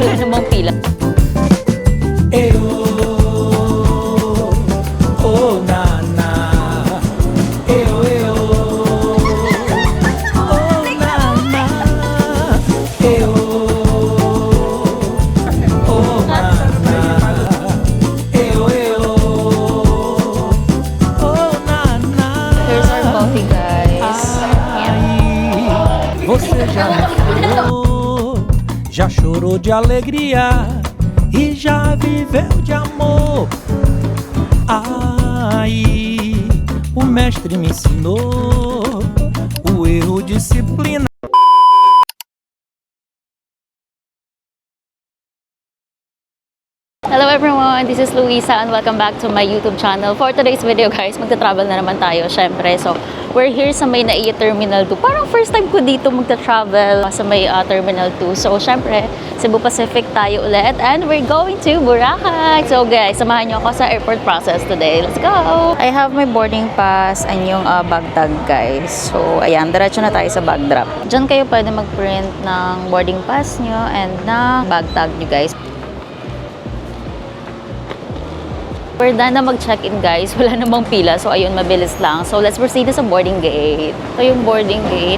Wala namang pila. Oh nana, oh nana, oh nana, oh nana. Here's our coffee, guys. Você já me falou, já chorou de alegria e já viveu de amor. Ai, o mestre me ensinou o erro, disciplina. Hello everyone, this is Luisa and welcome back to my YouTube channel. For today's video guys, magta-travel na naman tayo syempre. So, we're here sa may Naiya Terminal 2. Parang first time ko dito magta-travel sa may Terminal 2. So, syempre, Cebu Pacific tayo ulit and we're going to Boracay. So guys, samahan nyo ako sa airport process today. Let's go! I have my boarding pass and yung bag tag guys. So, ayan, diretso na tayo sa bag drop. Diyan kayo pwede mag-print ng boarding pass nyo and ng bag tag nyo guys. We're done na mag-check-in guys. Wala namang pila. So, ayun, mabilis lang. So, let's proceed na sa boarding gate. Ito yung boarding gate.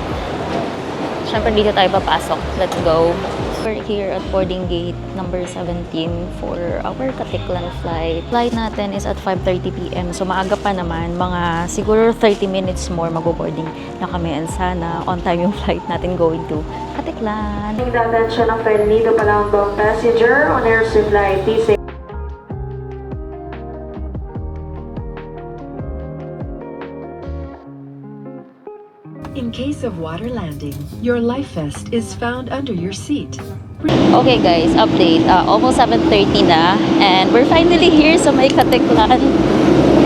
Siyempre, dito tayo papasok. Let's go. We're here at boarding gate number 17 for our Katiklan flight. Flight natin is at 5:30 p.m. So, maaga pa naman. Mga siguro 30 minutes more mag-boarding na kami. And sana on time yung flight natin going to Katiklan. Attention ng Fernando Palambang passenger on air supply. Please say In case of water landing, your life vest is found under your seat. Okay guys, update. Almost 7:30 na and we're finally here sa may Katiklan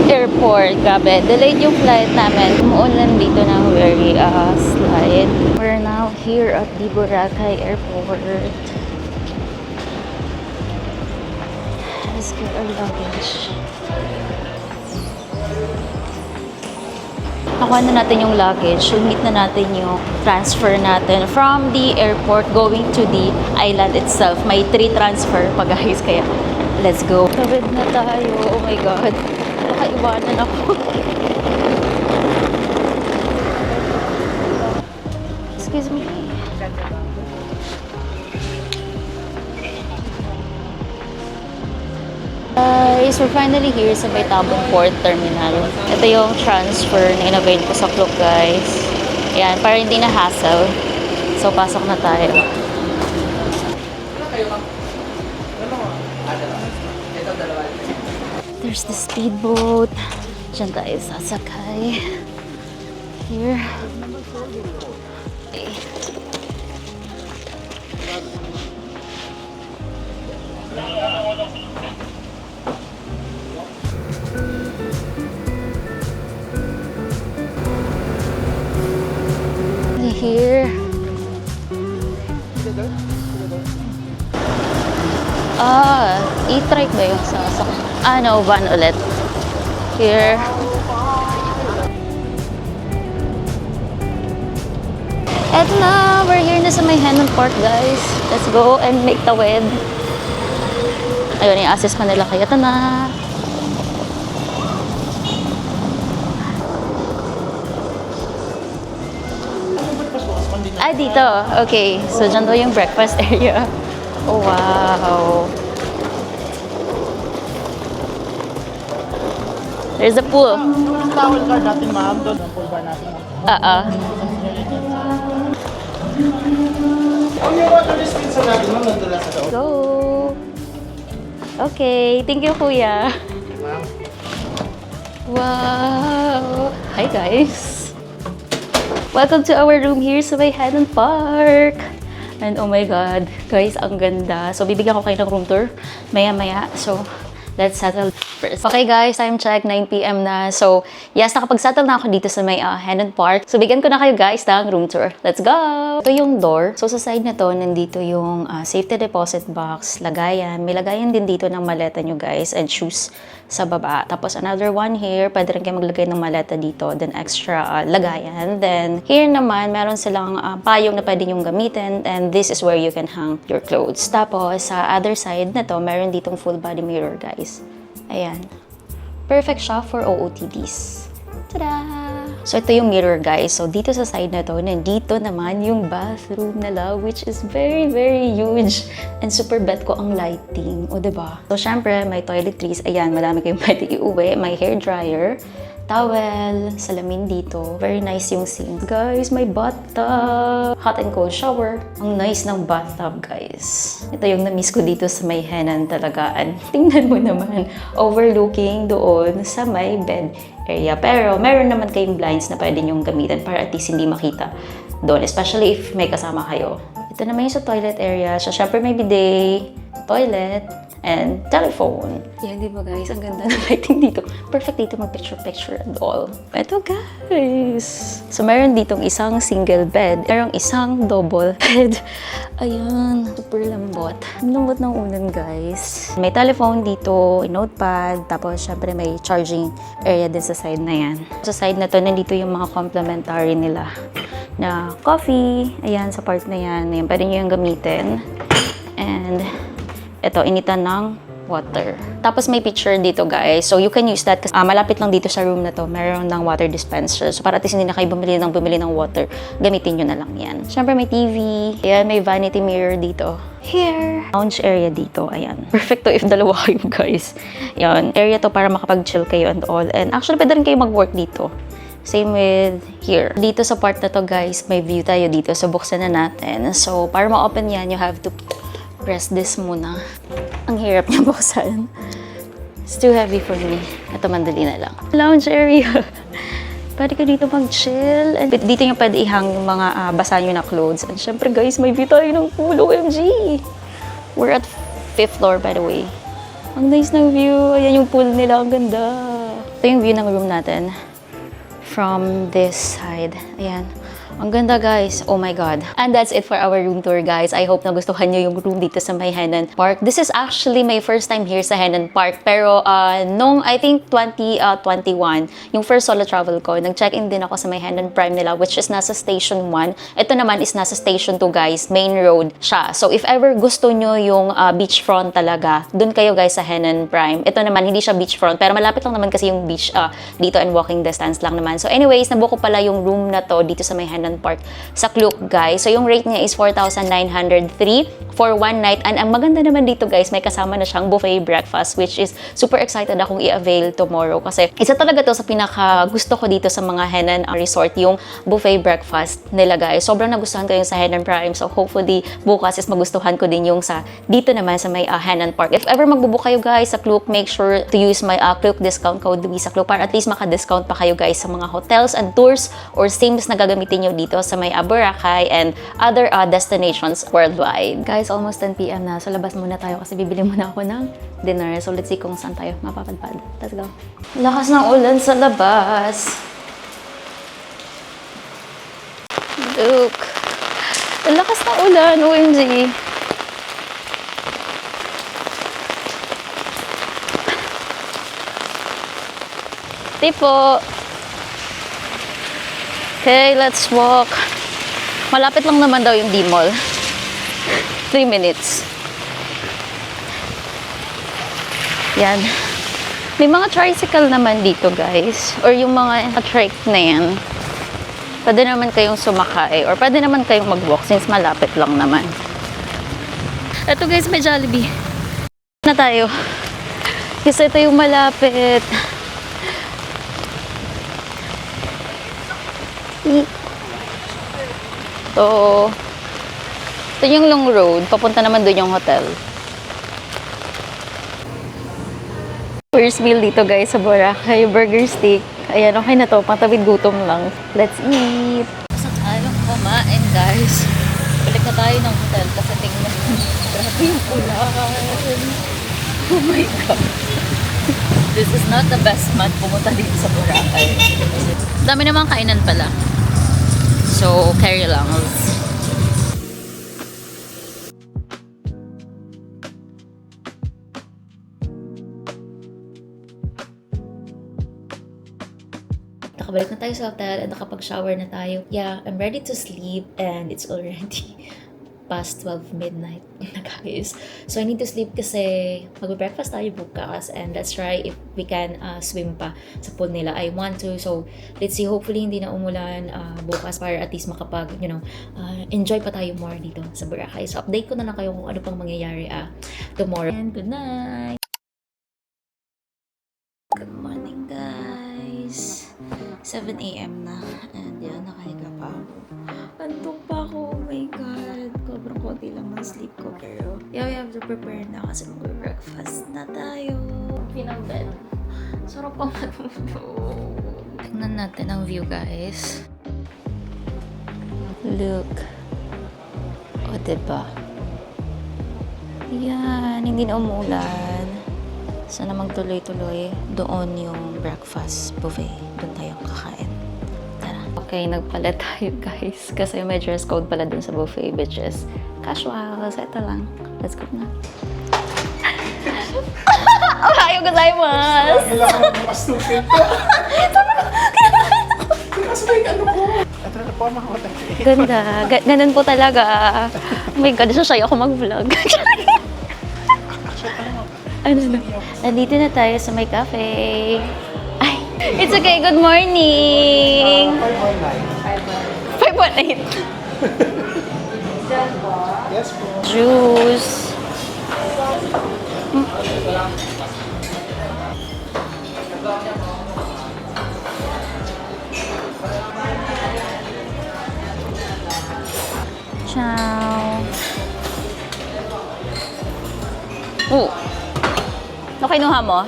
Airport. Grabe, delayed yung flight namin. Umuulan dito ng very slight. We're now here at the Boracay Airport. Let's get our luggage. Nakuha na natin yung luggage. Submit na natin yung transfer natin from the airport going to the island itself. May 3 transfer pa guys, kaya let's go. Tawid na tayo. Oh my God. Nakaiwanan ako. Excuse me. Guys, we're finally here sa Tabong Port Terminal. Ito yung transfer na in-avail ko sa Klook, guys. Ayan, para hindi na hassle. So, pasok na tayo. There's the speedboat. Diyan tayo sasakay. Here. Okay. Here. E-trike ba yung sasakyan? No, van ulit. Here. Eto na, we're here na sa may Henan Park, guys. Let's go and make tawid. Ayun, i-assist pa nila kayo. Eto na. Dito. Okay. So, dyan daw yung breakfast area. Oh, wow. There's a pool. Towel card natin, ma'am. Doon ang pool bar natin. Ang yung water dispenser natin, ma'am, nandun lang sa loob. Go. Okay. Thank you, kuya. Ma'am. Wow. Hi, guys. Welcome to our room here sa may Henan Park. And oh my God, guys, ang ganda. So, bibigyan ko kayo ng room tour maya-maya. So, let's settle first. Okay guys, time check, 9 p.m. na. So, yes, nakapag-settle na ako dito sa may Henan Park. So, bigyan ko na kayo guys ng room tour. Let's go! Ito yung door. So, sa side na to, nandito yung safety deposit box, lagayan. May lagayan din dito ng maleta nyo guys and shoes. sa baba. Tapos another one here, pwede rin kayo maglagay ng maleta dito, then extra lagayan. Then here naman, meron silang payong na pwede nyong gamitin, and this is where you can hang your clothes. Tapos sa other side na to, meron ditong full body mirror, guys. Ayan. Perfect siya for OOTDs. Tada! So, ito yung mirror, guys. So, dito sa side na to, nandito naman yung bathroom nila, which is very, very huge. And super bet ko ang lighting. O, diba? So, syempre, may toiletries. Ayan, madami kayong pwede iuwi. May hair dryer, towel, salamin dito. Very nice yung sink. Guys, may bathtub. Hot and cold shower. Ang nice ng bathtub, guys. Ito yung na-miss ko dito sa may Henan talaga. And tingnan mo naman, overlooking doon sa may bed area. Pero, meron naman kayong blinds na pwede nyong gamitin para at least hindi makita doon. Especially if may kasama kayo. Ito naman yung sa toilet area. So, syempre may bidet, toilet, and telephone. Yan, di ba guys? Ang ganda ng lighting dito. Perfect dito mag-picture-picture and all. Ito guys! So, meron ditong isang single bed. Merong isang double bed. Ayan, super lambot. Ang lambot ng unan guys. May telephone dito, notepad, tapos syempre may charging area din sa side na yan. Sa side na to, nandito yung mga complimentary nila na coffee. Ayan, sa part na yan. Ayan, pwede nyo yung gamitin. And ito, initan ng water. Tapos may picture dito guys. So you can use that kasi malapit lang dito sa room na to. Meron ng water dispenser. So para at least hindi na kayo bumili ng water, gamitin nyo na lang yan. Siyempre may TV. Ayan, may vanity mirror dito. Here. Lounge area dito. Ayan. Perfect to if dalawa kayo guys. Ayan. Area to para makapag-chill kayo and all. And actually, pwede rin kayo mag-work dito. Same with here. Dito sa part na to guys, may view tayo dito. So buksan na natin. So para ma-open yan, you have to press this muna. Ang hirap niya buksan. It's too heavy for me. Ito, mandali na lang. Lounge area. Pwede ka dito mag-chill. And dito yung pwede ihang yung mga basa nyo na clothes. And syempre guys, may view tayo ng pool. OMG! We're at 5th floor by the way. Ang nice ng view. Ayan yung pool nila. Ang ganda. Ito yung view ng room natin. From this side. Ayan. Ang ganda guys, oh my god. And that's it for our room tour guys. I hope nagustuhan nyo yung room dito sa may Henan Park. This is actually my first time here sa Henan Park. Pero nung I think 2021, yung first solo travel ko, nag-check-in din ako sa may Henan Prime nila which is nasa Station 1. Ito naman is nasa Station 2 guys, main road siya. So if ever gusto nyo yung beachfront talaga, dun kayo guys sa Henan Prime. Ito naman, hindi siya beachfront pero malapit lang naman kasi yung beach dito and walking distance lang naman. So anyways, nabuko pala yung room na to dito sa may Henan Park sa Klook guys. So yung rate niya is 4,903 for one night. And ang maganda naman dito guys, may kasama na siyang buffet breakfast which is super excited akong i-avail tomorrow kasi isa talaga to sa pinaka gusto ko dito sa mga Henan resort, yung buffet breakfast nila guys. Sobrang nagustuhan ko yung sa Henan Prime. So hopefully bukas is magustuhan ko din yung sa dito naman sa may Henan Park. If ever magbubook kayo guys sa Klook, make sure to use my Klook discount code Luisa Klook para at least maka-discount pa kayo guys sa mga hotels and tours or sames na gagamitin nyo dito sa may Boracay and other destinations worldwide. Guys, almost 10 PM na. So, labas muna tayo kasi bibili muna ako ng dinner. So, let's see kung saan tayo mapapadpad. Let's go. Lakas ng ulan sa labas. Look. Ang lakas ng ulan. OMG. Tipo. Okay, let's walk. Malapit lang naman daw yung D-Mall. 3 minutes. Yan. May mga tricycle naman dito, guys. Or yung mga trike na yan. Pwede naman kayong sumakay. Or pwede naman kayong mag-walk since malapit lang naman. Ito guys, may Jollibee. Na tayo. Kasi ito yung malapit. So, ito yung long road. Papunta naman doon yung hotel. First meal dito guys sa Boracay. Burger steak. Ayan, okay na to. Pantawid gutom lang. Let's eat! Saan tayo kumain guys? Balik na tayo ng hotel kasi tingnan mo. Grabe yung ulan. Oh my God. This is not the best month pumunta dito sa Boracay. Dami namang kainan pala. So, carry lang. nakabalik na tayo sa hotel and nakapag-shower na tayo. Yeah, I'm ready to sleep and it's already past 12 midnight na guys. So I need to sleep kasi mag-breakfast tayo bukas and let's try if we can swim pa sa pool nila. I want to. So let's see, hopefully hindi na umulan bukas para at least makapag, enjoy pa tayo more dito sa Boracay. So update ko na lang kayo kung ano pang mangyayari tomorrow. And good night! Good morning guys! 7 a.m. na and yan, nakahiga pa ako. Antok pa ako, oh my god. Sobrang konti lang ng sleep ko pero yeah, we have to prepare na kasi mag-breakfast na tayo. Pinang-bed. Sarap pa matulog. Tingnan natin ang view guys. Look. O diba? Yan, hindi na umulan. Sana magtuloy-tuloy. Doon yung breakfast buffet. Doon tayo kakain. Tara. Okay, nagpala tayo guys. Kasi may dress code pala dun sa buffet, which is casual. So, ito lang. Let's go na. Ohayo gozaimasu! Kailangan mo mas stupid. Kasi may ano po. Ito na po, makakotay. Ganda. Ganun po talaga. Oh my god, sasaya ako mag-vlog. Ano na? Nandito na tayo sa may cafe. Ay, it's okay. Good morning! 518. 518. Yes po. Juice. Ciao. Oh. Ano kinuha mo?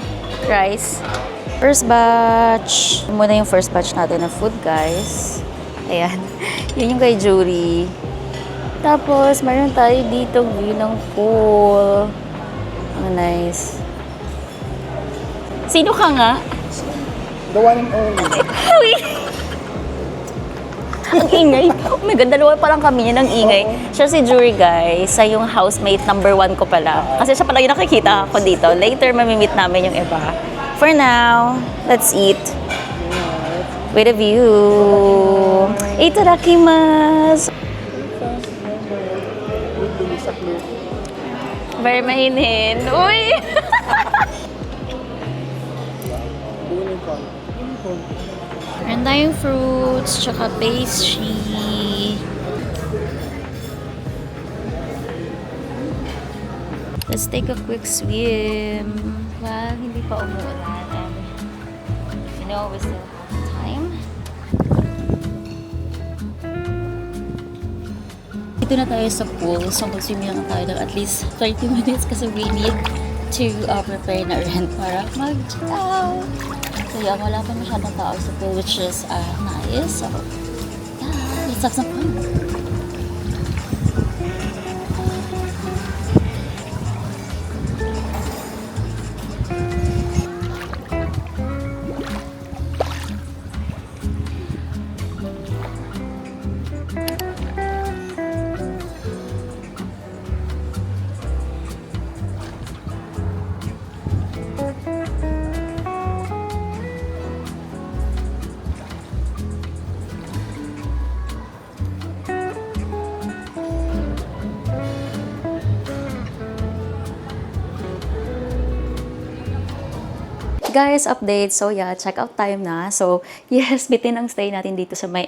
Rice. First batch. Ito muna yung first batch natin ng food, guys. Ayan. Yun yung kay Jury. Tapos, mayroon tayo dito view ng pool. Ang nice. Sino ka nga? The one and only. Ang ingay. Oh my God, dalawa pa lang kami yan, ang ingay. Siya si Jury, guys. Sa yung housemate number 1 ko pala. Kasi siya pala yung nakikita ko dito. Later, mamimit namin yung iba. For now, let's eat. With a view. Itadakimasu! Very mahinin. Uy! Meron tayong fruits, tsaka pastry. Let's take a quick swim. Well, hindi pa umuulan and we still have time. Dito na tayo sa pool, so mag-swim na tayo ng at least 30 minutes kasi we need to prepare na rin para mag-check out. So yeah, wala pa masyadong tao sa pool, which is nice. So yeah, let's have some fun. Guys, update. So yeah, check out time na. So yes, bitin ang stay natin dito sa may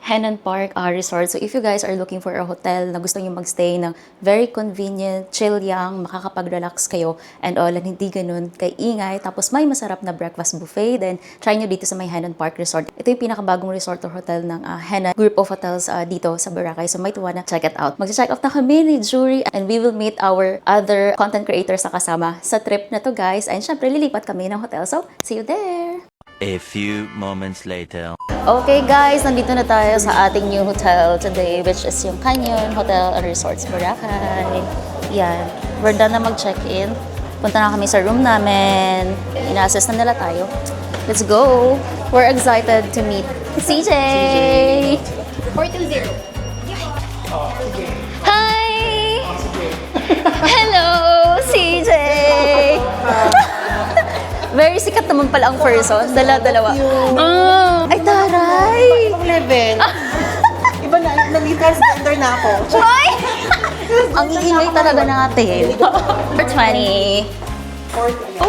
Henan Park Resort. So if you guys are looking for a hotel na gusto nyo magstay ng very convenient, chill yang, makakapag-relax kayo and all, and hindi ganun kay ingay, tapos may masarap na breakfast buffet, then try nyo dito sa may Henan Park Resort. Ito yung pinakabagong resort or hotel ng Henan Group of Hotels dito sa Boracay. So might wanna check it out. Mag-check out na kami ni Jury and we will meet our other content creators na kasama sa trip na to, guys. And syempre, lilipat kami ng hotel. So, see you there! A few moments later. Okay guys, nandito na tayo sa ating new hotel today, which is yung Canyon Hotel and Resorts Boracay. Yan, we're done na mag-check-in. Punta na kami sa room namin. Ina-assess na nila tayo. Let's go! We're excited to meet CJ! 420. Hi! Hello, CJ! Very sikat naman pala ang person. Dala-dalawa. Ay, level. Iba na, nag-transgender na ako. Ay! Ang iingay talaga natin. For 20.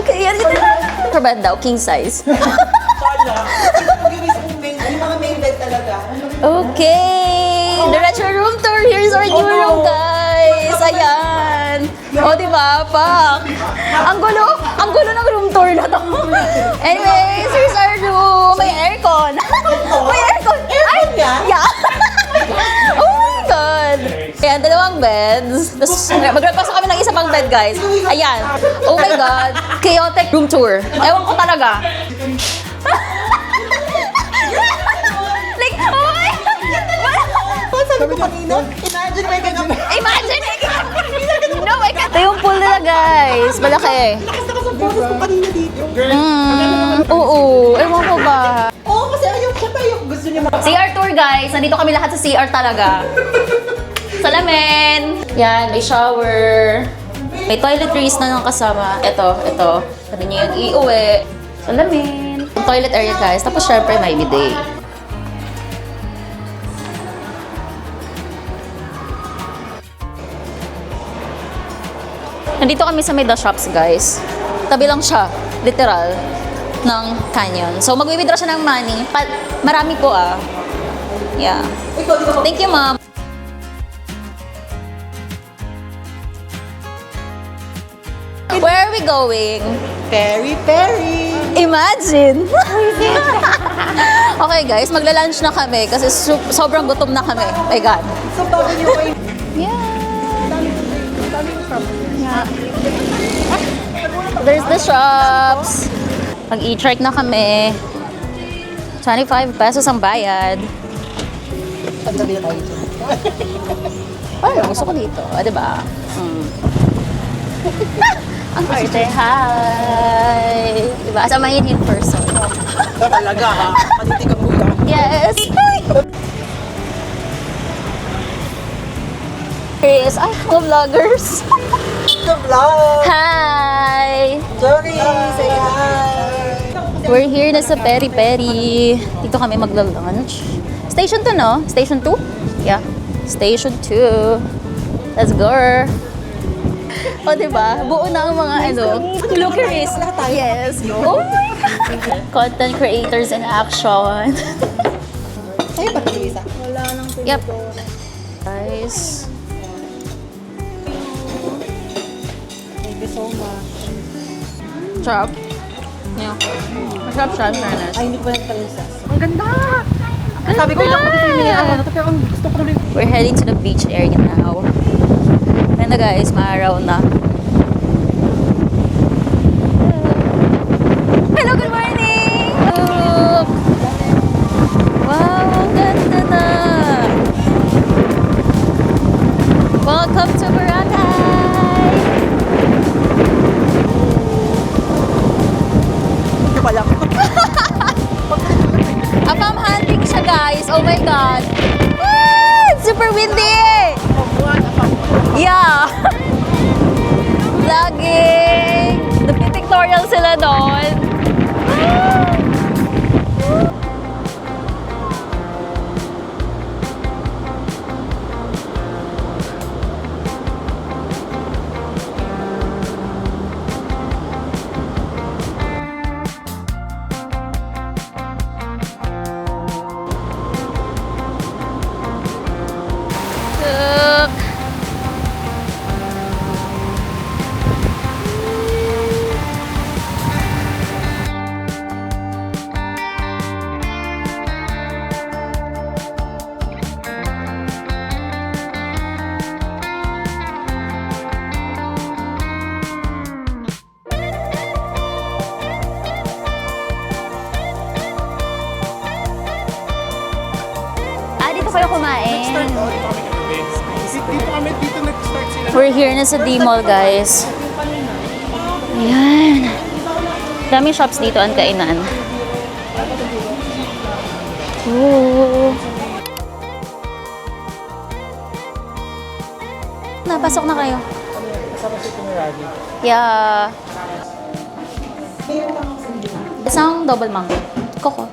Okay, yan ito na. For bed daw, king size. Yung mga main bed talaga. Okay! Diretso room tour. Here's our new room, guys. Ayan. O, di ba? Pak. Ang gulo ng room tour na to. Anyways, here's our room. May aircon. May aircon. Ay! Yeah. Oh my God. Ayan, dalawang beds. Tapos, magpapasok kami ng isa pang bed, guys. Ayan. Oh my God. Chaotic room tour. Ewan ko talaga. Like, oh my God. Sabi ko kanina, imagine may ganyan. Imagine! No, I can't. Ito yung pool nila, guys. Malaki. Lakas sa photos ko kanina dito. Oo. Ewan ko ba? Oo, kasi ayun, syempre yung gusto niya CR tour, guys. Nandito kami lahat sa CR talaga. Salamin. Yan, may shower. May toiletries na nang kasama. Ito. Pwede niyo yung iuwi. Salamin. Yung toilet area, guys. Tapos, syempre, may bidet. Nandito kami sa Mida Shops, guys. Tabi lang siya, literal, ng canyon. So, mag-withdraw siya ng money. Marami po, ah. Yeah. Thank you, ma'am. Where are we going? Peri. Imagine! Okay, guys, magla-lunch na kami kasi sobrang gutom na kami. My God. So, bago niyo kayo. Yeah. There's the shops. Mag-e-trike na kami. 25 pesos ang bayad. Pagdabi na tayo dito. Ay, gusto ko dito. Diba? Ang arte. Hi! Diba? Samayin in person. Talaga ha? Panitig ang mula. Yes! Chris, ay, mga vloggers. The vlog! Hi! Sorry, say hi! We're here na sa Peri Peri. Dito kami magla-lunch. Station 2, no? Station 2? Yeah. Station 2. Let's go. O, diba? Buo na ang mga Lookeries. Yes. Oh my God! Content creators in action. Sa'yo ba ito, Luisa? Yep. Guys. Thank you so much. Sarap. Yeah. Masarap siya, fairness. Ay, hindi ko pa nagpalisas. Ang ganda! Sabi ko, ilang pati yung ako. Pero ang gusto ko rin. We're heading to the beach area now. And guys, maaraw na. Hello, good morning! Look! Wow, ang ganda na! Welcome to Boracay! Ito pala. Abang hunting siya, guys. Oh my God! Ah, it's super windy! Yeah! Vlogging! Nagpipictorial sila doon. Look! Dito kayo kumain. Dito nag-start sila. We're here na sa D-Mall, guys. Ayan. Daming shops dito ang kainan. Ooh. Napasok na kayo. Kasama si Tumiragi. Yeah. Isang double mango. Coco.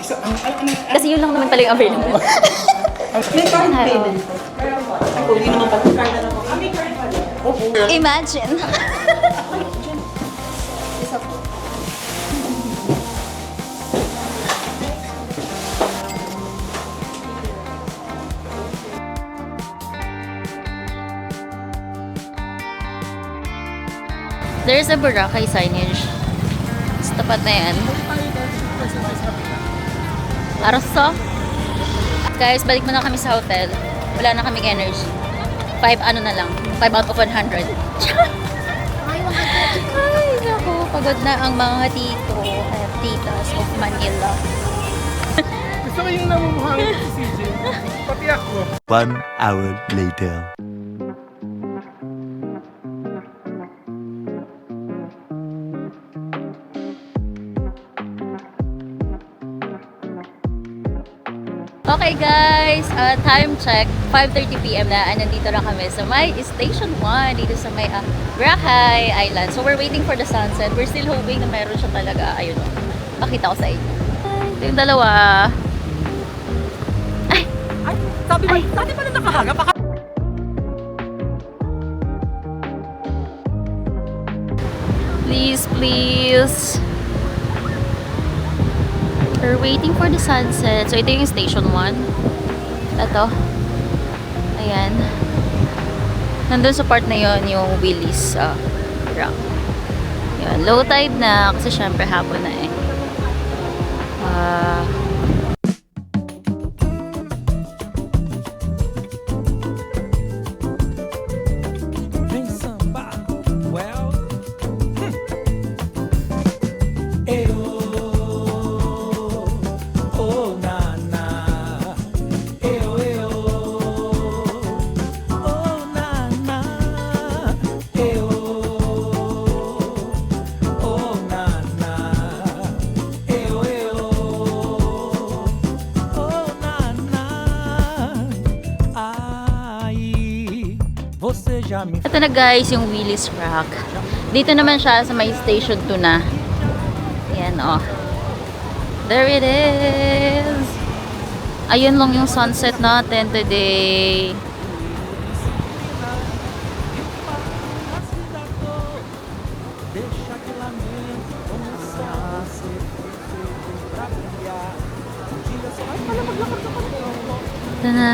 Kasi yun lang naman pala yung available. May card payment. Hindi naman pala. Card na lang ako. May card pala. Imagine. There's a Boracay signage. Sa tapat na yan. Arso? Guys, balik muna kami sa hotel. Wala na kaming energy. 5 ano na lang. 5 out of 100. Ay, naku. Pagod na ang mga tito at titas of Manila. Gusto ko yung namumuhangin si CJ. Pati ako. 1 hour later. Okay guys, time check, 5:30 PM na, and nandito na kami sa may Station 1, dito sa may Boracay Island. So we're waiting for the sunset. We're still hoping na meron siya talaga. Ayun o, pakita ko sa inyo. Ito yung dalawa. Ay! Sabi pa na nakahaga. Baka Please, please. We're waiting for the sunset. So ito yung Station 1. Ito. Ayan. Nandun sa part na yon yung Willis Rock. Yan. Low tide na kasi syempre hapon na eh. Vem sambar, well. Eu, oh na na. Eu, oh na na. Eu, oh na na. Eu, oh na na. Ai, você já me Ito na guys, yung Willis Rock. Dito naman siya sa may Station 2 na. Ayan oh. There it is. Ayun lang yung sunset natin today. deixa que lamento começar a ser perfeito pra brilhar. Um dia só vai Ito na.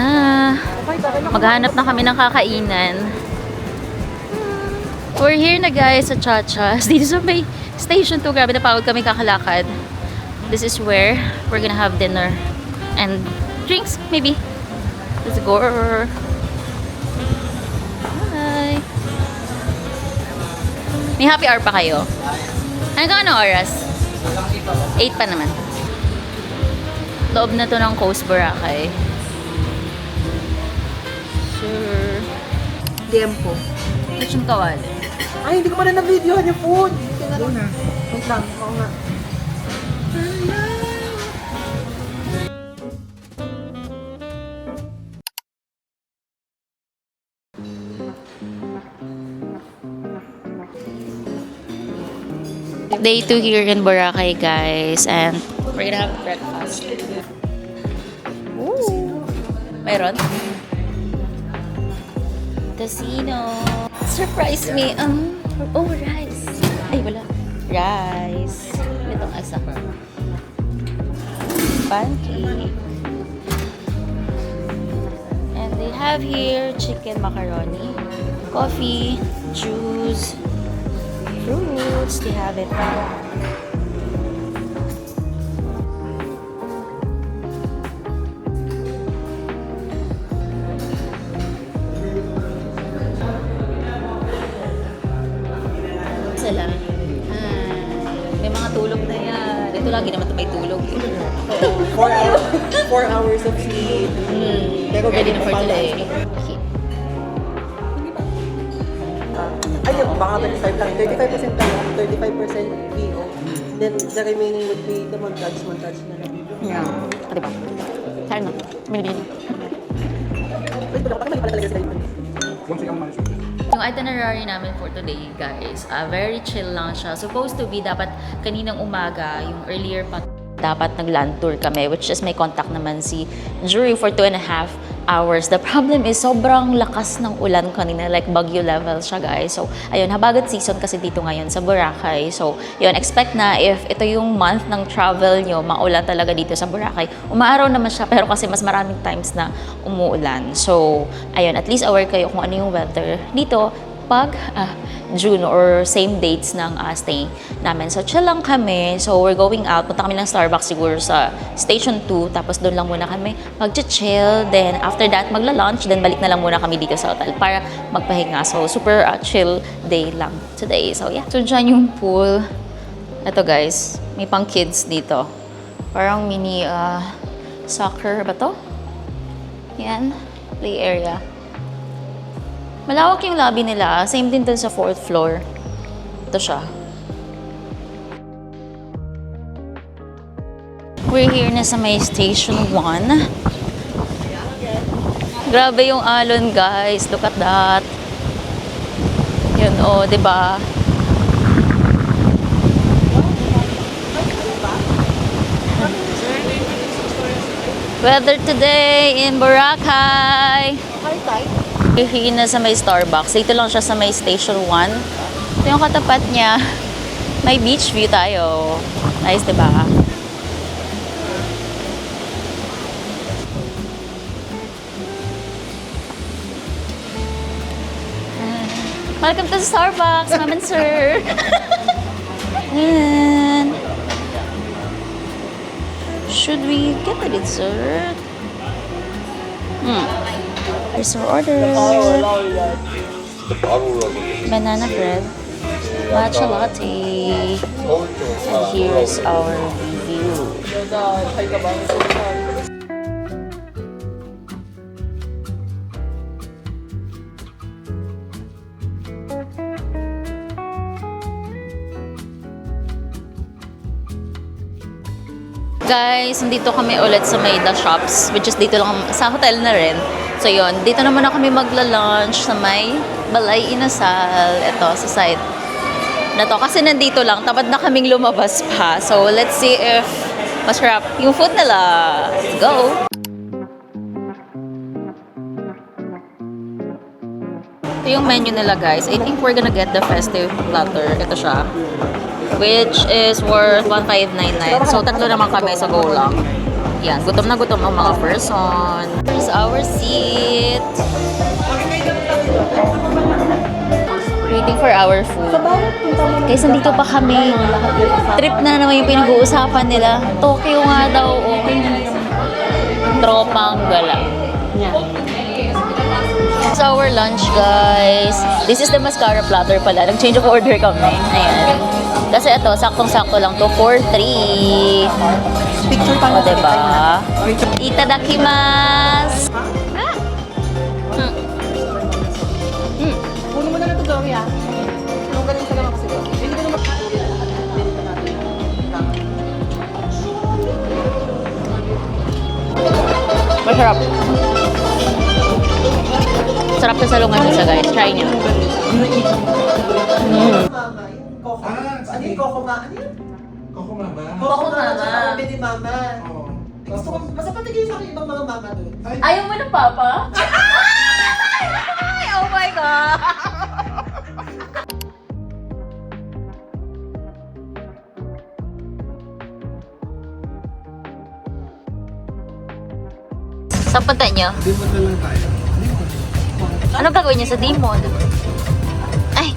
Maghanap na kami ng kakainan. We're here na guys sa Chachas. Dito sa may Station 2. Grabe na pagod kami kakalakad. This is where we're gonna have dinner. And drinks, maybe. Let's go. Hi. May happy hour pa kayo? Hanggang anong oras? 8 pa naman. Loob na to ng Coast Boracay. Sure. Tiempo. Lechon kawali. Ay, hindi ko pa rin na-videohan yung food. Doon na. Wait lang. Oo nga. Day 2 here in Boracay, guys. And we're gonna have breakfast. Ooh. Mayroon? Casino. Surprise me. Oh, rice. Ay, wala. Rice. Itong asa. Pancake. And they have here chicken macaroni, coffee, juice, fruits. They have it. Sala. May mga tulog na yan. Ito lagi naman ito may tulog. 4 hours of sleep. Pero Ready ganun na for pa pala today. eh. Ay, baka 35 lang. 35% lang. 35% PO. Then, the remaining would be the montage na lang. Yeah. O, diba? Saan na? Binibili. Wait, baka mali pala talaga sa live. Yung itinerary namin for today, guys, very chill lang siya. Supposed to be, dapat kaninang umaga, yung earlier part dapat nag-land tour kami, which is may contact naman si Drew for 2.5 hours. The problem is sobrang lakas ng ulan kanina, like bagyo level siya guys. So ayun, habagat season kasi dito ngayon sa Boracay. So yun, expect na if ito yung month ng travel nyo, maulan talaga dito sa Boracay. Umaaraw naman siya pero kasi mas maraming times na umuulan. So ayun, at least aware kayo kung ano yung weather dito pag June or same dates ng stay namin. So chill lang kami. So we're going out. Punta kami ng Starbucks siguro sa Station 2. Tapos doon lang muna kami mag-chill. Then after that, magla-lunch. Then balik na lang muna kami dito sa hotel para magpahinga. So super chill day lang today. So yeah. So dyan yung pool. Ito guys, may pang kids dito. Parang mini soccer ba to? Yan. Play area. Malawak yung lobby nila. Same din dun sa 4th floor. Ito siya. We're here na sa may Station 1. Grabe yung alon, guys. Look at that. Yun, oh, diba? Weather today in Boracay. Here na sa may Starbucks. Dito lang siya sa may Station 1. Ito yung katapat niya. May beach view tayo. Nice, diba? Welcome to Starbucks, ma'am and sir. And should we get the dessert? Here's our order. Banana bread, matcha latte, and here's our review. Guys, nandito kami ulit sa may The Shops, which is dito lang sa hotel na rin. So yun, dito naman na kami magla-lunch sa may Balay Inasal. Ito, sa side na to. Kasi nandito lang, tamad na kaming lumabas pa. So let's see if masarap yung food nila. Let's go! Ito yung menu nila guys. I think we're gonna get the festive platter. Ito siya. Which is worth 1,599. So, tatlo naman kami sa go lang. Yan, gutom na gutom ang mga person. Here's our seat. Waiting for our food. Guys, nandito pa kami. Trip na naman yung pinag-uusapan nila. Tokyo nga daw. Okay. Tropang gala. It's our lunch, guys. This is the mascara platter pala. Nag-change of order kami. Ayan. Kasi ito, saktong-sakto lang to for 3. Picture pa O, diba? Itadakimasu! Puno mo na lang ito, Joey, ah. Anong ganun sa naman kasi doon? Hindi ko naman Masarap. Sarap sa salungan isa, guys. Try nyo. Ano yung Coco Ma? Ano yun? Coco Mama. Coco Mama. Baby Mama. Oo. Gusto ko, basta patigil sa akin ibang mga mama doon. Ayaw mo ng papa? Oh my God! Saan punta nyo? Dimod na lang tayo. Ano gagawin niyo sa Dimod? Ay,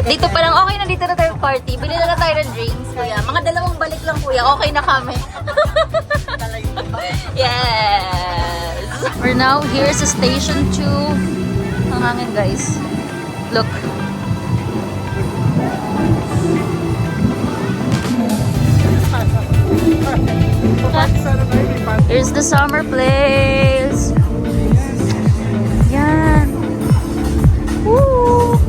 dito pa lang. Okay na, dito na tayo party. Bili na tayo ng drinks, kuya. Mga dalawang balik lang, kuya. Okay na kami. Yes! We're now here sa Station 2. Ang hangin, guys. Look. Here's the summer place. Yan. Woo!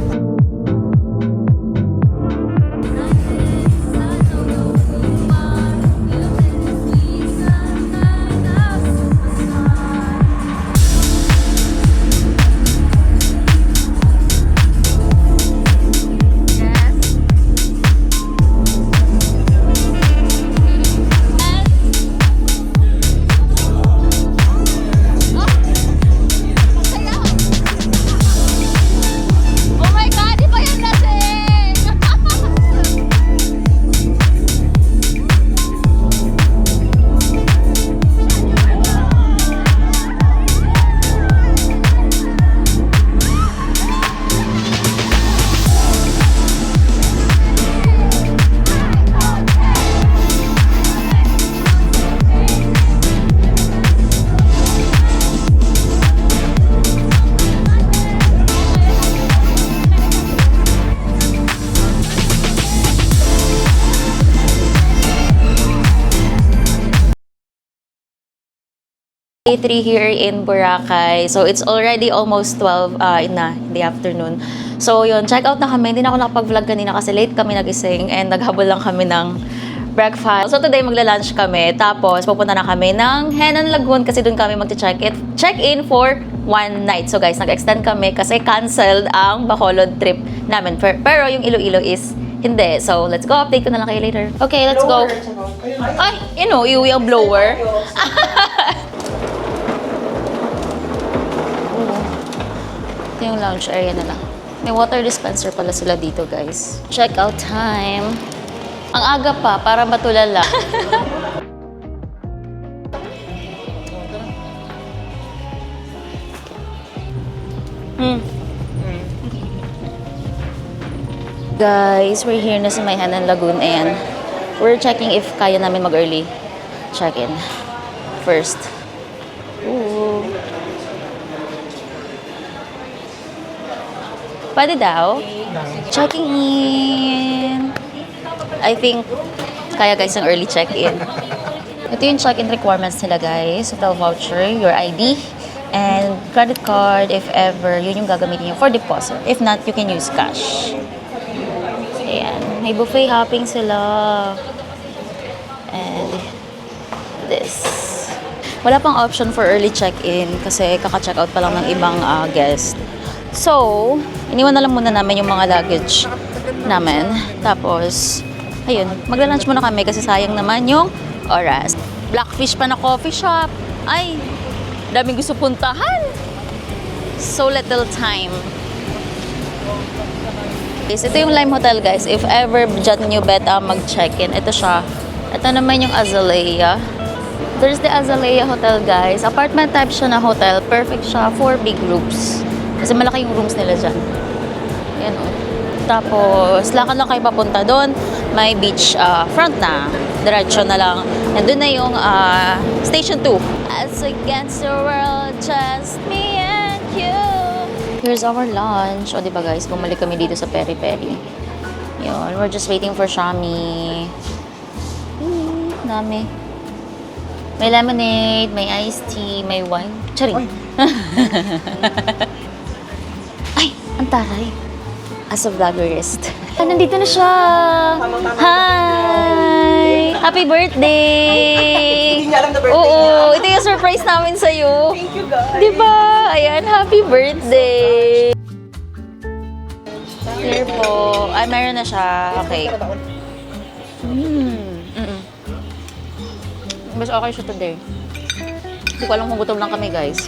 Day 3 here in Boracay. So, it's already almost 12 in the afternoon. So, yun, check out na kami. Hindi na ako nakapag-vlog kanina kasi late kami nagising and naghabol lang kami ng breakfast. So, today magla-lunch kami. Tapos, pupunta na kami ng Henan Lagoon kasi doon kami check-in for 1 night. So, guys, nag-extend kami kasi canceled ang Bacolod trip namin. Pero, yung Iloilo is hindi. So, let's go. Update ko na lang kayo later. Okay, let's go. Ay, iuwi ang blower. Ito yung lounge area na lang. May water dispenser pala sila dito, guys. Check out time. Ang aga pa, para matulala. Guys, we're here na sa may Henan Lagoon and we're checking if kaya namin mag-early check-in first. Ooh. Pwede daw. Checking in. I think kaya guys ang early check-in. Ito yung check-in requirements nila guys. Hotel voucher, your ID, and credit card if ever. Yun yung gagamitin nyo for deposit. If not, you can use cash. Ayan. May buffet hopping sila. And this. Wala pang option for early check-in kasi kaka-check out pa lang ng ibang guest. So, iniwan na lang muna namin yung mga luggage namin. Tapos, ayun, magla-lunch muna kami kasi sayang naman yung oras. Blackfish pa na coffee shop. Ay, daming gusto puntahan. So little time. Ito yung Lime Hotel, guys. If ever dyan nyo mag-check-in, ito siya. Ito naman yung Azalea. There's the Azalea Hotel, guys. Apartment type siya na hotel. Perfect siya for big groups. Kasi malaki yung rooms nila dyan. Ayan o. Tapos, lakad lang kayo papunta doon. May beach front na. Diretso na lang. And doon na yung Station 2. As against the world, just me and you. Here's our lunch. O, diba guys, bumalik kami dito sa Peri Peri. Yun, we're just waiting for Shami. Dami. May lemonade, may iced tea, may wine. Charing. Ay, ang taray. As a vloggerist. Nandito na siya. Hi! Happy birthday! Hindi niya alam na birthday Oo, niya. ito yung surprise namin sa'yo. Thank you, guys. Diba? Ayan, happy birthday! Here po. Ay, meron na siya. Okay. Mas okay siya today. Hindi ko alam kung gutom lang kami, guys.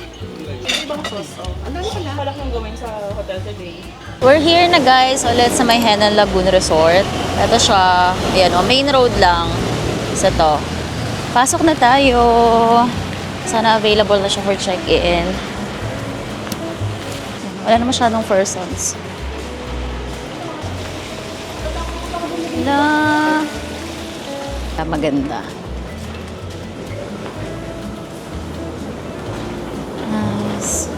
We're here na, guys, ulit sa may Henan Lagoon Resort. Ito siya. Ayan, main road lang. Isa to. Pasok na tayo. Sana available na siya for check-in. Wala na masyadong persons. Wala. Maganda. Nice.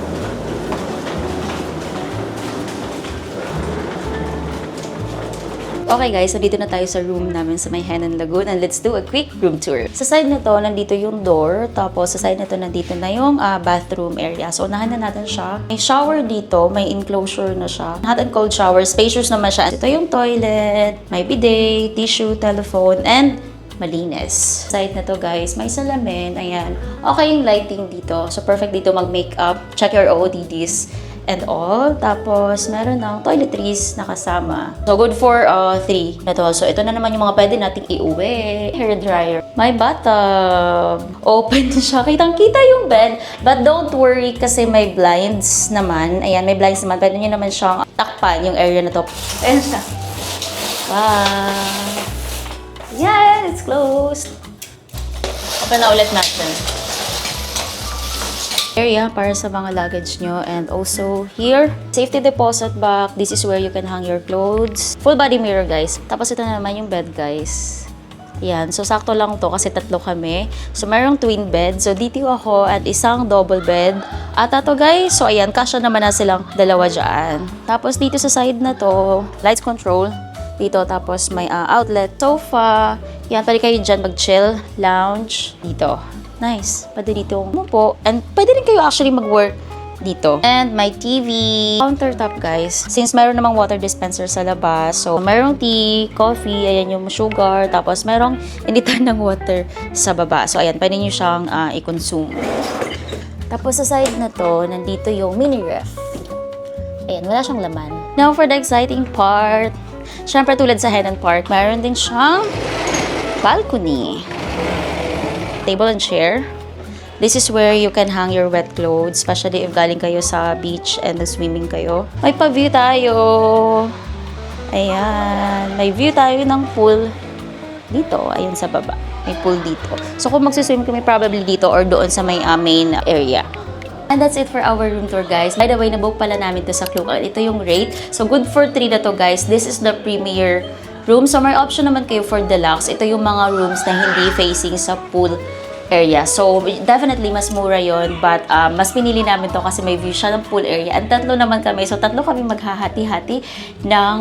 Okay guys, so dito na tayo sa room namin sa may Henan Lagoon and let's do a quick room tour. Sa side na to, nandito yung door. Tapos sa side na to, nandito na yung bathroom area. So unahan na natin siya. May shower dito, may enclosure na siya. Hot and cold shower, spacious naman siya. Ito yung toilet, may bidet, tissue, telephone, and malinis. Side na to guys, may salamin. Ayan. Okay yung lighting dito. So perfect dito mag-makeup. Check your OOTDs and all. Tapos, meron ng toiletries na kasama. So, good for 3 na to. So, ito na naman yung mga pwede nating iuwi. Hair dryer. May bathtub. Open siya. Kitang-kita yung bed. But don't worry kasi may blinds naman. Ayan, may blinds naman. Pwede nyo naman siyang takpan yung area na to. Ayan siya. Wow! Yan! It's closed. Open na ulit natin. Area para sa mga luggage nyo, and also here, safety deposit box. This is where you can hang your clothes. Full body mirror guys. Tapos ito na naman yung bed guys. Yan, so sakto lang to kasi tatlo kami. So mayroong twin bed. So dito ako at isang double bed. At to guys, so ayan, kasya naman na silang dalawa dyan. Tapos dito sa side na to, lights control. Dito, tapos may outlet, sofa. Yan, pwede kayo dyan mag-chill, lounge. Dito. Nice. Pwede dito umupo. And pwede rin kayo actually mag-work dito. And my TV. Countertop, guys. Since mayroon namang water dispenser sa labas, so mayroong tea, coffee, ayan yung sugar, tapos mayroong initan ng water sa baba. So ayan, pwede nyo siyang i-consume. Tapos sa side na to, nandito yung mini ref. Ayan, wala siyang laman. Now for the exciting part. Syempre tulad sa Henan Park, mayroon din siyang balcony. Table and chair. This is where you can hang your wet clothes, especially if galing kayo sa beach and nag-swimming kayo. May pa-view tayo. Ayan. May view tayo ng pool dito. Ayan sa baba. May pool dito. So kung magsiswim kami probably dito or doon sa may main area. And that's it for our room tour, guys. By the way, nabook pala namin to sa Klook. Ito yung rate. So good for 3 na to, guys. This is the premier room. So may option naman kayo for deluxe. Ito yung mga rooms na hindi facing sa pool area. So, definitely, mas mura yon. But, mas pinili namin to kasi may view siya ng pool area. And 3 naman kami. So, 3 kami maghahati-hati ng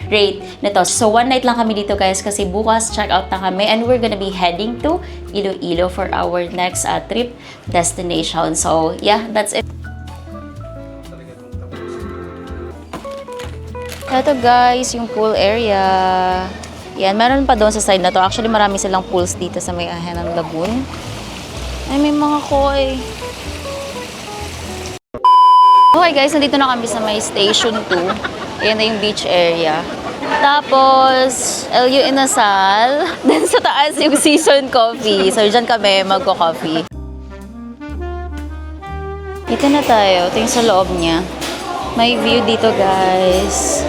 rate nito. So, 1 night lang kami dito, guys, kasi bukas check out na kami. And we're gonna be heading to Iloilo for our next trip destination. So, yeah, that's it. Ito, guys, yung pool area. Yan, meron pa doon sa side na to. Actually, marami silang pools dito sa may Henan Lagoon. Ay, may mga koi. Okay, guys, nandito na kami sa may Station 2. Ayan na yung beach area. Tapos, LU Inasal. Then sa taas yung Season Coffee. So, dyan kami magko-coffee. Dito na tayo. Ito yung sa loob niya. May view dito, guys.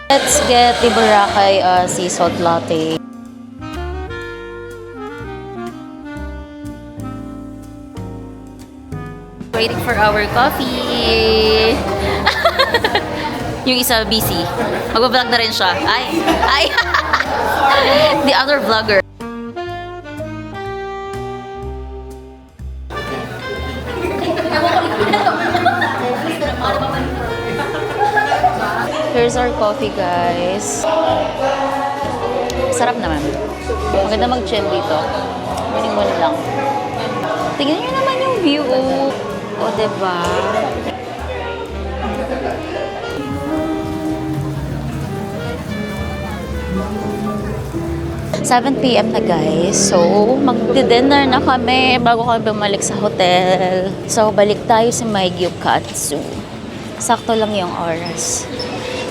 Let's get the Boracay sea salt latte. Waiting for our coffee. Yung isa busy. Mag-vlog na rin siya. Ay. The other vlogger. Here's our coffee, guys. Sarap naman. Maganda mag-chill dito. Morning muna lang. Tingnan nyo naman yung view. O, diba? 7 PM na, guys. So, magdi-dinner na kami bago kami bumalik sa hotel. So, balik tayo sa may Gyukatsu. Sakto lang yung oras.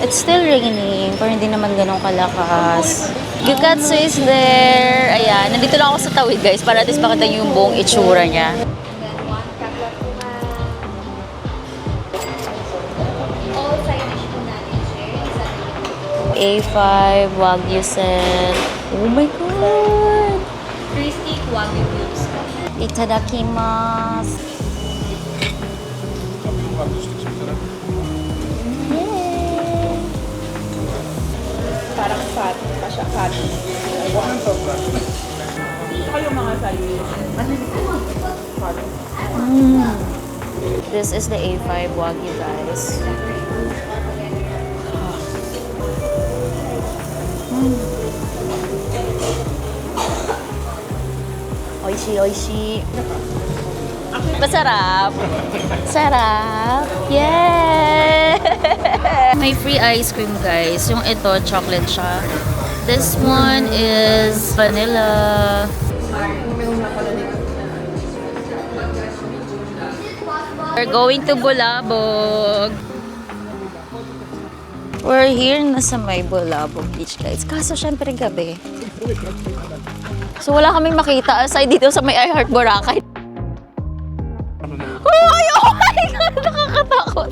It's still raining, pero hindi naman ganun kalakas. Gyukatsu is there. Ayan, nandito lang ako sa tawid, guys, para at least makita nyo yung buong itsura niya. A5 Wagyu set. Oh my god! Crispy Wagyu cubes. Itadakimasu. Parang fat. Pa siya fat. Kayo mga sali. This is the A5 Wagyu, guys. Oishi, oishi. Masarap. Sarap. Yeah! May free ice cream, guys. Yung ito, chocolate siya. This one is vanilla. We're going to Bulabog. We're here na sa may Bulabog Beach, guys. Kaso, syempre, gabi. So, wala kaming makita aside dito sa may iHeart Boracay. Oh my God! Nakakatakot.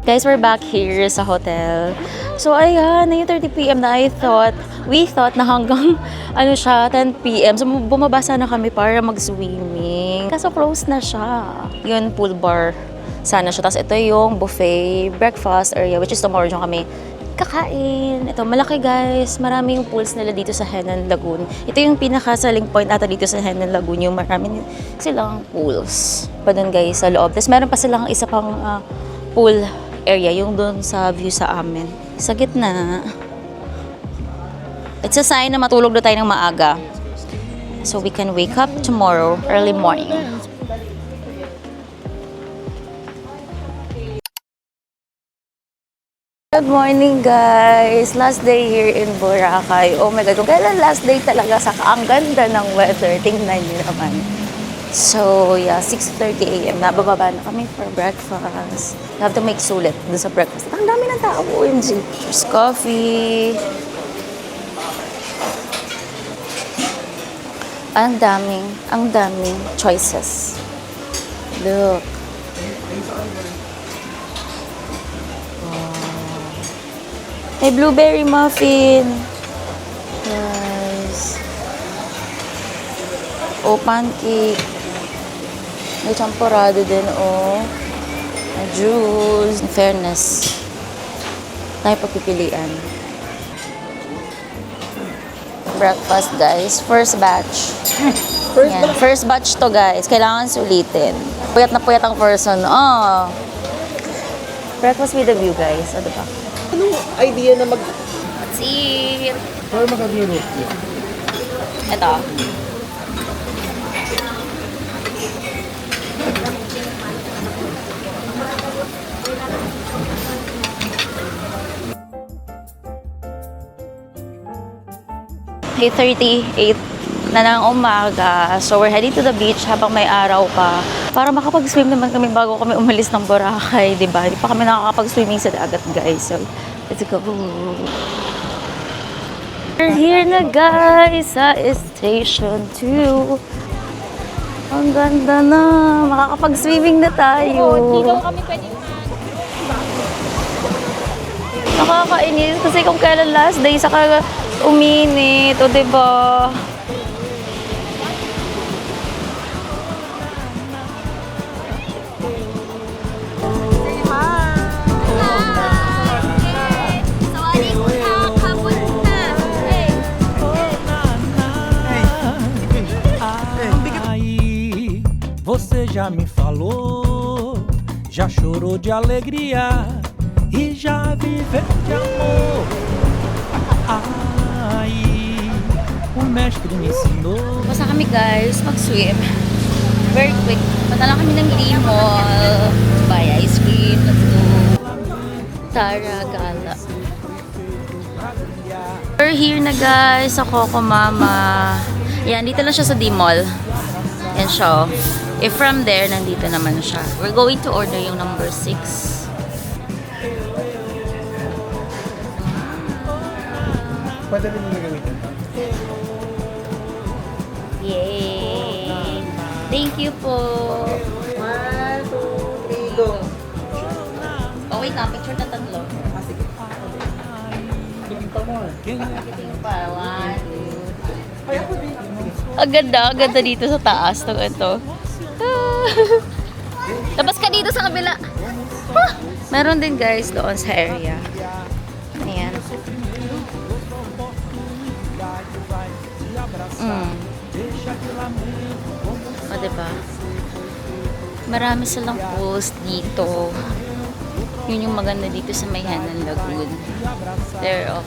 Guys, we're back here sa hotel. So, ayan, 9:30 PM na we thought na hanggang, 10 PM. So, bumabasa na kami para mag-swimming. Kaso, close na siya. Yun, pool bar. Sana siya. Tapos, ito yung buffet breakfast area, which is tomorrow dyan kami kakain. Ito, malaki, guys. Marami yung pools nila dito sa Henan Lagoon. Ito yung pinaka-selling point ata dito sa Henan Lagoon. Yung marami silang pools. Pa dun, guys, sa loob. Tapos, meron pa silang isa pang pool area, yung doon sa view sa amin. Sa gitna. It's a sign na matulog na tayo ng maaga. So we can wake up tomorrow, early morning. Good morning, guys! Last day here in Boracay. Oh my God, kung kailan last day talaga, saka ang ganda ng weather. Tingnan niyo naman. So, yeah, 6:30 a.m. Nabababa na kami for breakfast. We have to make sulit dun sa breakfast. Ang dami ng tao, OMG. There's coffee. Ang daming choices. Look. May blueberry muffin. Guys. Oh, pancake. May champorado din, oh. May juice. In fairness. Tayo pagpipilian. Breakfast, guys. First batch. First batch to, guys. Kailangan sulitin. Puyat na puyat ang person. Oh. Breakfast with a view, guys. Ano ba? Anong idea na mag... See. Para makagulot. Ito. Hey, 38 na ng umaga. So, we're heading to the beach habang may araw pa. Para makapag-swim naman kami bago kami umalis ng Boracay, di ba? Hindi pa kami nakakapag-swimming sa dagat, guys. So, let's go. We're here na, guys, sa Station 2. Ang ganda na. Makakapag-swimming na tayo. kami pwede Nakakainis kasi kung kailan last day, saka uminit. O, diba? Aí, você já me falou, já chorou de alegria e já viveu de amor. Aí, o mestre me ensinou. Basta kami, guys, mag-swim. Very quick. Punta lang kami ng Mall. Buy ice cream. Let's go. Tara, gala. We're here na, guys, sa Coco Mama. Yan, dito lang siya sa Mall. Yan siya. If from there, nandito naman siya. We're going to order yung number 6. Pwede rin yung gagamitin. Yay! Thank you po. 1, 2, 3, go! Oh, wait na. Picture na tatlo. Sige. Tingin pa. 1, 2. Ang ganda dito sa taas. Ito. Labas ka dito sa kabila. Meron din, guys, doon sa area. Ayan. O, diba? Marami silang post dito. Yun yung maganda dito sa may Hanan Lagoon. There, oh.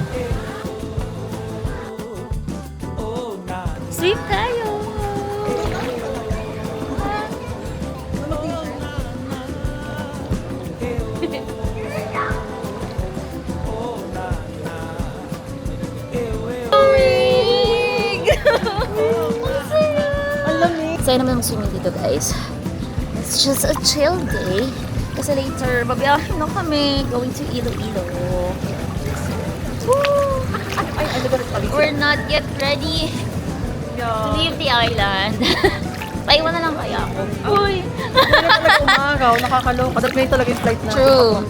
Swim tayo! Saya naman mag-swimming dito, guys. It's just a chill day. Kasi later, babiyahin na kami. Going to Iloilo. Woo! We're not yet ready to leave the island. Paiwan na lang kaya ako. Uy! Hindi na talaga umagaw, nakakaloka. Dapat may talaga yung flight na. True.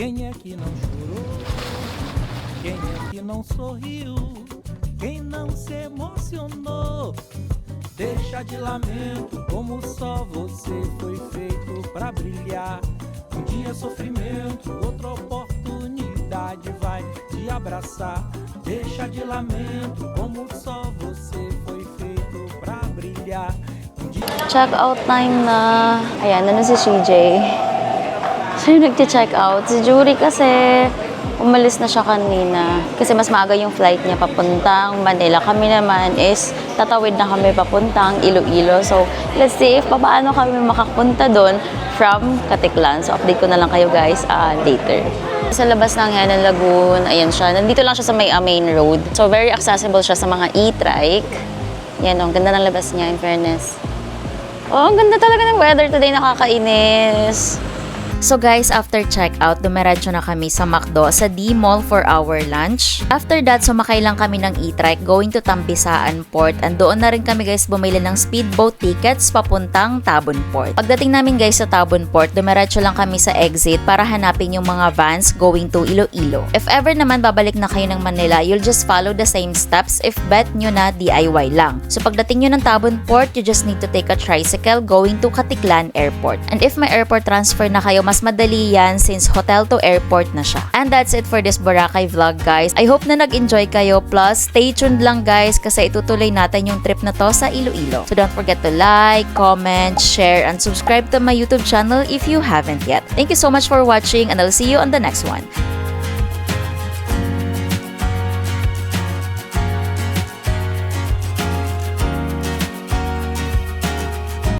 Quem é que não chorou? Quem é que não sorriu? Quem não se emocionou? Deixa de lamento, como só você foi feito pra brilhar. Um dia sofrimento, outra oportunidade vai te abraçar. Deixa de lamento, como só você foi feito pra brilhar. Check out time na. Ayan, ano si CJ? Sino nagche-check out? Si Jury kasi umalis na siya kanina. Kasi mas maaga yung flight niya papuntang Manila. Kami naman is tatawid na kami papuntang Iloilo. So, let's see if paano kami makapunta doon from Katiklan. So, update ko na lang kayo guys later. Sa labas ng Henan Lagoon, ayan siya. Nandito lang siya sa may main road. So, very accessible siya sa mga e-trike. Yan o, ganda ng labas niya in fairness. Oh, ang ganda talaga ng weather today, nakakainis. So guys, after checkout, dumiretso na kami sa McDo sa D-Mall for our lunch. After that, sumakay lang kami ng e-trike going to Tampisaan Port. And doon na rin kami guys bumili ng speedboat tickets papuntang Tabon Port. Pagdating namin guys sa Tabon Port, dumiretso lang kami sa exit para hanapin yung mga vans going to Iloilo. If ever naman babalik na kayo ng Manila, you'll just follow the same steps if bet nyo na DIY lang. So pagdating nyo ng Tabon Port, you just need to take a tricycle going to Katiklan Airport. And if may airport transfer na kayo, mas madali yan since hotel to airport na siya. And that's it for this Boracay vlog guys. I hope na nag-enjoy kayo. Plus, stay tuned lang guys kasi itutuloy natin yung trip na to sa Iloilo. So don't forget to like, comment, share, and subscribe to my YouTube channel if you haven't yet. Thank you so much for watching and I'll see you on the next one.